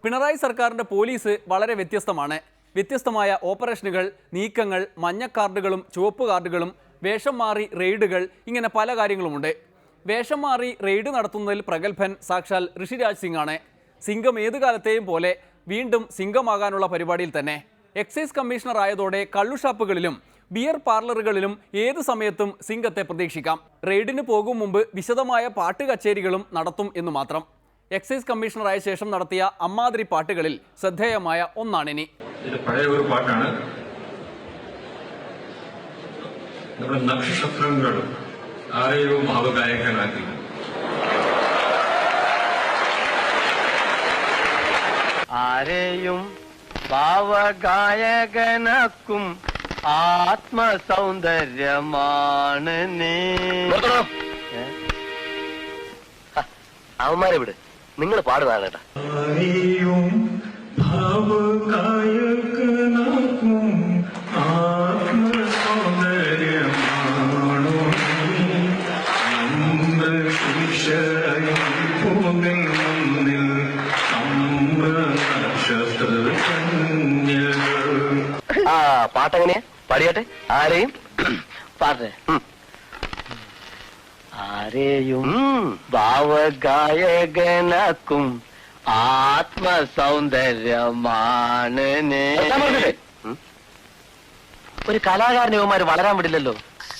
പിണറായി സർക്കാരിന്റെ പോലീസ് വളരെ വ്യത്യസ്തമായ ഓപ്പറേഷനുകൾ, നീക്കങ്ങൾ, മഞ്ഞ കാർഡുകളും ചുവപ്പ് കാർഡുകളും, വേഷം മാറി റെയ്ഡുകൾ, ഇങ്ങനെ പല കാര്യങ്ങളുമുണ്ട്. വേഷം മാറി റെയ്ഡ് നടത്തുന്നതിൽ പ്രഗത്ഭൻ സാക്ഷാൽ ഋഷിരാജ് സിംഗ് ആണ്. സിംഗം ഏതു കാലത്തെയും പോലെ വീണ്ടും സിംഗമാകാനുള്ള പരിപാടിയിൽ തന്നെ. എക്സൈസ് കമ്മീഷണർ ആയതോടെ കള്ളുഷാപ്പുകളിലും ബിയർ പാർലറുകളിലും ഏതു സമയത്തും സിംഗത്തെ പ്രതീക്ഷിക്കാം. റെയ്ഡിന് പോകും മുമ്പ് വിശദമായ പാട്ട് കച്ചേരികളും നടത്തും എന്നു മാത്രം. എക്സൈസ് കമ്മീഷണറായ ശേഷം നടത്തിയ അമ്മാതിരി പാട്ടുകളിൽ ശ്രദ്ധേയമായ ഒന്നാണിനി. പഴയ ഒരു പാട്ടാണ്. നമ്മുടെ നക്ഷത്രങ്ങൾ ആരെയോ ഭാവഗായകനാക്കി. ആരെയും ഭാവഗായകനാക്കും ആത്മസൗന്ദര്യമാണ് നീ. അവന്മാരെ വിട്, നിങ്ങൾ പാടുന്നതാണ് കേട്ടാ. ആരെയും ഭാവഗായകനാക്കും ആത്മസൗന്ദര്യമാണോ നീ. നമ്മൾ പൂമിൽ മുന്നിൽ ആ പാട്ടെങ്ങനെയാ? പാടിയാട്ടെ. ആരെയും പാട്ടെ. ആരെയും ഭാവഗായകനാക്കും ആത്മസൗന്ദര്യമാണ് നീ. ഒരു കലാകാരനവന്മാര് വളരാൻ വിടില്ലല്ലോ.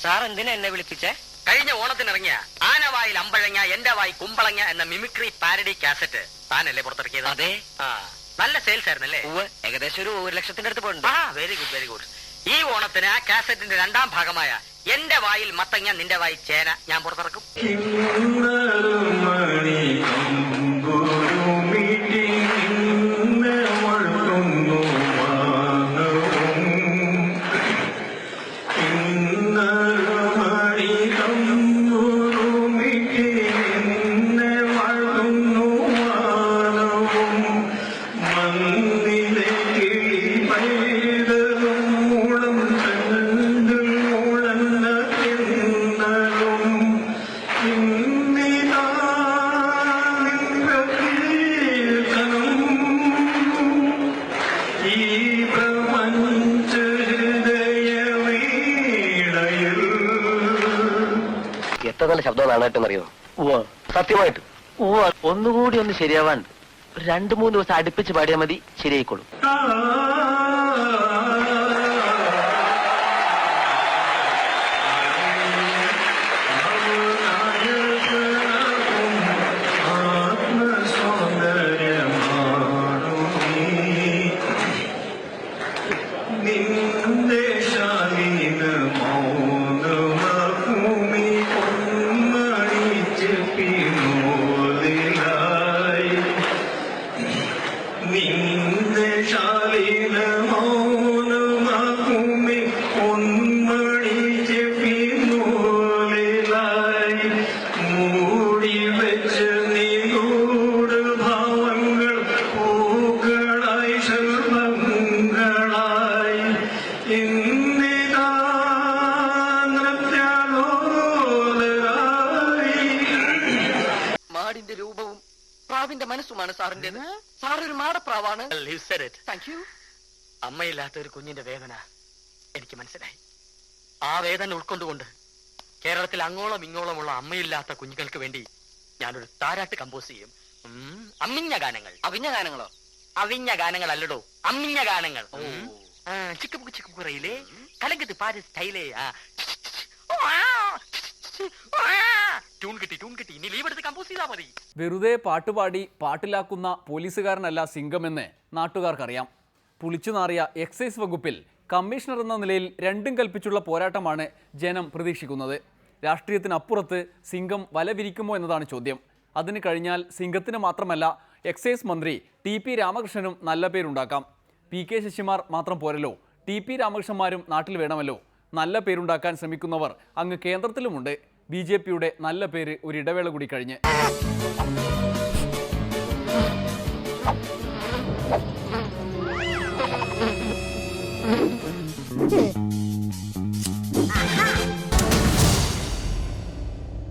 സാർ എന്തിനാ എന്നെ വിളിപ്പിച്ചേ? കഴിഞ്ഞ ഓണത്തിനിറങ്ങിയ ആനവായിൽ അമ്പഴങ്ങ എന്റെ വായി കുമ്പളങ്ങ എന്ന മിമിക്രി പാരഡി കാസറ്റ് താനല്ലേ പുറത്തിറക്കിയത്? അതെ. നല്ല സെയിൽസ് ആയിരുന്നല്ലേ? ഏകദേശം ഒരു 1,00,000 അടുത്ത് പോയിട്ടുണ്ട്. Very good very good. ഈ ഓണത്തിന് ആ കാസറ്റിന്റെ 2ാം ഭാഗമായ എന്റെ വായിൽ മത്തങ്ങ നിന്റെ വായിൽ ചേന ഞാൻ പുറത്തിറക്കും. എത്ര നല്ല ശബ്ദം നാണായിട്ടെന്നറിയോ? സത്യമായിട്ട് ഒന്നുകൂടി ഒന്ന് ശരിയാവാൻ 2-3 ദിവസം അടുപ്പിച്ച് പാടിയാൽ മതി, ശരിയായിക്കോളും. മാടിന്റെ രൂപവും പ്രാവിന്റെ മനസ്സുമാണ് സാറിന്റേത്. സാറൊരു മാടപ്രാവാണ്. അമ്മയില്ലാത്ത ഒരു കുഞ്ഞിന്റെ വേദന എനിക്ക് മനസ്സിലായി. ആ വേദന ഉൾക്കൊണ്ടുകൊണ്ട് കേരളത്തിൽ അങ്ങോളം ഇങ്ങോളമുള്ള അമ്മയില്ലാത്ത കുഞ്ഞുങ്ങൾക്ക് വേണ്ടി ഞാനൊരു താരാട്ട് കമ്പോസ് ചെയ്യും. അമ്മിഞ്ഞ ഗാനങ്ങൾ. അവിഞ്ഞ ഗാനങ്ങളോ? അവിഞ്ഞ ഗാനങ്ങൾ അല്ലടോ, അമ്മിഞ്ഞ ഗാനങ്ങൾ. ചിക്കുപുക്ക് ചിക്കുറയിലെ കലങ്കത്ത് പാരി സ്റ്റൈലേ. ട്യൂൺ കിട്ടി ഇനി ലീവ് എടുത്ത് കമ്പോസ് ചെയ്താൽ മതി. വെറുതെ പാട്ടുപാടി പാട്ടിലാക്കുന്ന പോലീസുകാരനല്ല സിംഗമെന്ന് നാട്ടുകാർക്കറിയാം. പുളിച്ചു നാറിയ എക്സൈസ് വകുപ്പിൽ കമ്മീഷണർ എന്ന നിലയിൽ രണ്ടും കൽപ്പിച്ചുള്ള പോരാട്ടമാണ് ജനം പ്രതീക്ഷിക്കുന്നത്. രാഷ്ട്രീയത്തിനപ്പുറത്ത് സിംഗം വലവിരിക്കുമോ എന്നതാണ് ചോദ്യം. അതിന് കഴിഞ്ഞാൽ സിംഗത്തിന് മാത്രമല്ല എക്സൈസ് മന്ത്രി ടി.പി. രാമകൃഷ്ണനും നല്ല പേരുണ്ടാക്കാം. പി.കെ. ശശിമാർ മാത്രം പോരല്ലോ, ടി.പി. രാമകൃഷ്ണന്മാരും നാട്ടിൽ വേണമല്ലോ. നല്ല പേരുണ്ടാക്കാൻ ശ്രമിക്കുന്നവർ അങ്ങ് കേന്ദ്രത്തിലുമുണ്ട്. ബി.ജെ.പിയുടെ നല്ല പേര് ഒരിടവേള കൂടി കഴിഞ്ഞ്.